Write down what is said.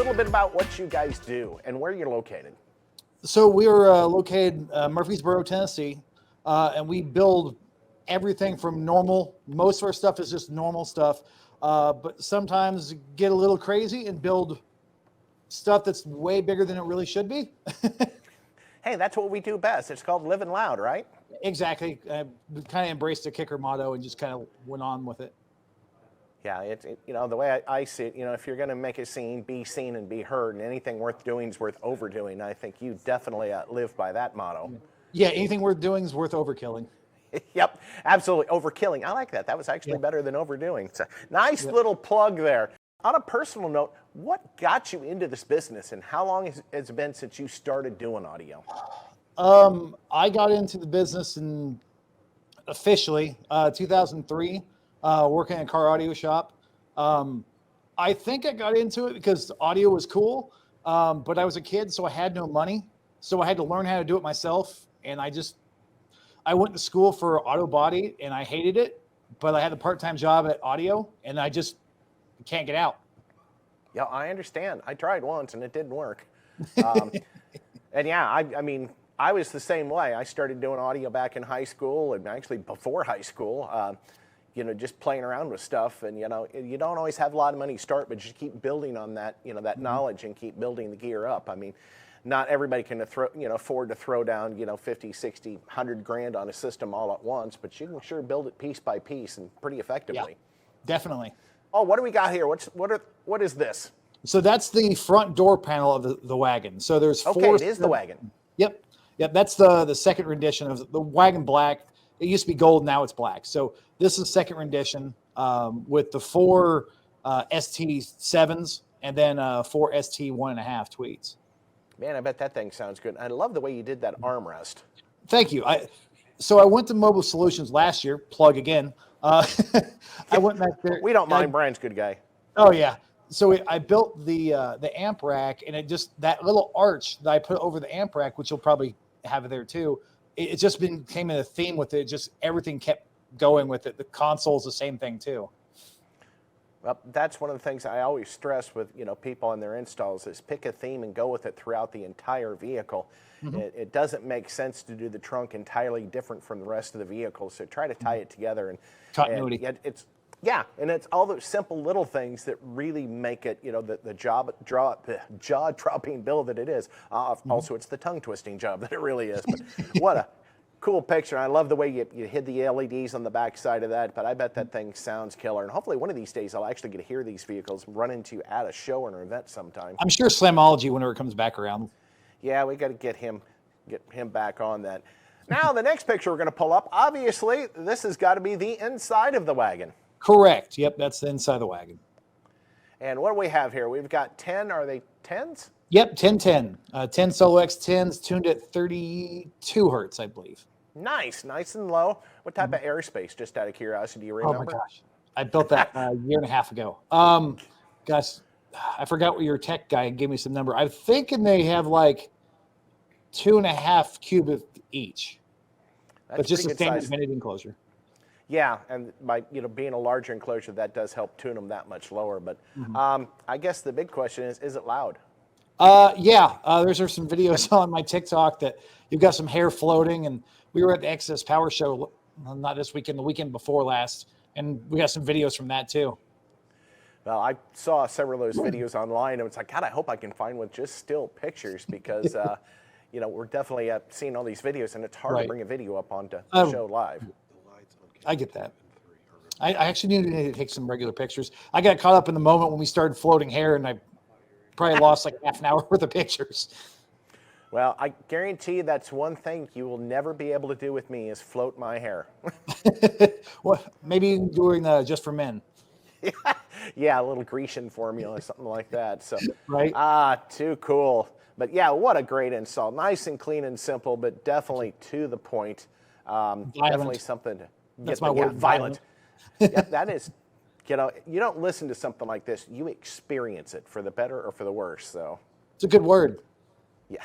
little bit about what you guys do and where you're located. So we are located Murfreesboro, Tennessee, and we build everything from normal. Most of our stuff is just normal stuff, but sometimes get a little crazy and build stuff that's way bigger than it really should be. Hey, that's what we do best. It's called living loud, right? Exactly. We kind of embraced the KICKER motto and just kind of went on with it. Yeah, the way I see it, if you're going to make a scene, be seen and be heard, and anything worth doing is worth overdoing. I think you definitely live by that motto. Yeah, anything worth doing is worth overkilling. Yep, absolutely. Overkilling. I like that. That was actually better than overdoing. It's a nice little plug there. On a personal note, what got you into this business and how long has it been since you started doing audio? I got into the business in officially 2003, working in a car audio shop. I think I got into it because audio was cool, but I was a kid, so I had no money. So I had to learn how to do it myself. And I went to school for auto body and I hated it, but I had a part-time job at audio and I just can't get out. Yeah, I understand. I tried once and it didn't work. And yeah, I mean, I was the same way. I started doing audio back in high school and actually before high school, just playing around with stuff. And, you don't always have a lot of money to start, but just keep building on that, that knowledge and keep building the gear up. I mean, not everybody can afford to throw down, 50, 60, 100 grand on a system all at once, but you can sure build it piece by piece and pretty effectively. Yeah, definitely. Oh, what do we got here? What is this? So that's the front door panel of the wagon. So there's four. Okay, it is the wagon. Yep. That's the second rendition of the wagon black. It used to be gold, now it's black. So this is the second rendition with the four ST7s and then four ST1.5 tweets. Man, I bet that thing sounds good. I love the way you did that armrest. Thank you. So I went to Mobile Solutions last year. Plug again. I went back there. We don't mind. Brian's a good guy. Oh yeah. So I built the amp rack, and that little arch that I put over the amp rack, which you'll probably have there too. It just came in a theme with it. Just everything kept going with it. The console's the same thing too. Well, that's one of the things I always stress with people and their installs is pick a theme and go with it throughout the entire vehicle. Mm-hmm. It doesn't make sense to do the trunk entirely different from the rest of the vehicle. So try to tie it together and continuity. And it's all those simple little things that really make it the jaw-dropping build that it is. Also, it's the tongue-twisting job that it really is. But what a cool picture. I love the way you hid the LEDs on the back side of that, but I bet that thing sounds killer. And hopefully one of these days I'll actually get to hear these vehicles run into at a show or an event sometime. I'm sure Slamology, whenever it comes back around. Yeah, we got to get him back on that. Now, the next picture we're going to pull up, obviously, this has got to be the inside of the wagon. Correct. Yep, that's the inside of the wagon. And what do we have here? We've got 10. Are they 10s? Yep, 1010. 10 Solo X10s tuned at 32 hertz, I believe. Nice and low. What type of airspace, just out of curiosity, do you remember? Oh my gosh. I built that a year and a half ago. Gosh, I forgot what your tech guy gave me some number. I'm thinking they have like 2.5 cubic each. But just a standard vented enclosure. Yeah, and by being a larger enclosure, that does help tune them that much lower. But I guess the big question is it loud? Yeah, there's some videos on my TikTok that you've got some hair floating, and we were at the Access Power Show, not this weekend, the weekend before last, and we got some videos from that too. Well, I saw several of those videos online, and it's like, God, I hope I can find with just still pictures because, we're definitely seeing all these videos, and it's hard to bring a video up onto the show live. I get that. I actually need to take some regular pictures. I got caught up in the moment when we started floating hair, and I probably lost like half an hour worth of pictures. Well, I guarantee that's one thing you will never be able to do with me is float my hair. Well, maybe doing just for men. Yeah, a little Grecian formula, something like that. So, right? Too cool. But yeah, what a great install. Nice and clean and simple, but definitely to the point. Definitely something to That's my word. Violent. Yeah, that is. You don't listen to something like this. You experience it for the better or for the worse. So it's a good word. Yeah.